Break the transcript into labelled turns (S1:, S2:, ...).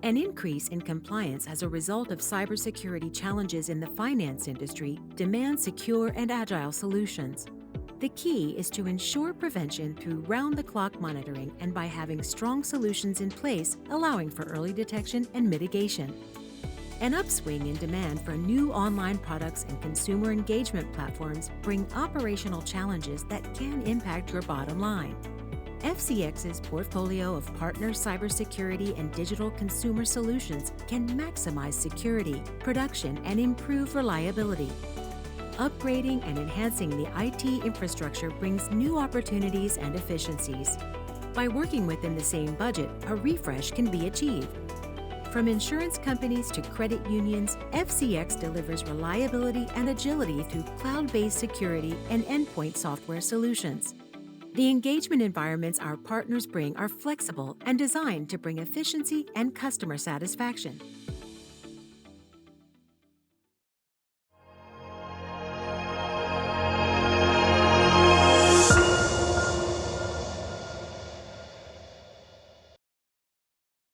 S1: An increase in compliance as a result of cybersecurity challenges in the finance industry demands secure and agile solutions. The key is to ensure prevention through round-the-clock monitoring and by having strong solutions in place allowing for early detection and mitigation. An upswing in demand for new online products and consumer engagement platforms bring operational challenges that can impact your bottom line. FCX's portfolio of partner cybersecurity and digital consumer solutions can maximize security, production, and improve reliability. Upgrading and enhancing the IT infrastructure brings new opportunities and efficiencies. By working within the same budget, a refresh can be achieved. From insurance companies to credit unions, FCX delivers reliability and agility through cloud-based security and endpoint software solutions. The engagement environments our partners bring are flexible and designed to bring efficiency and customer satisfaction.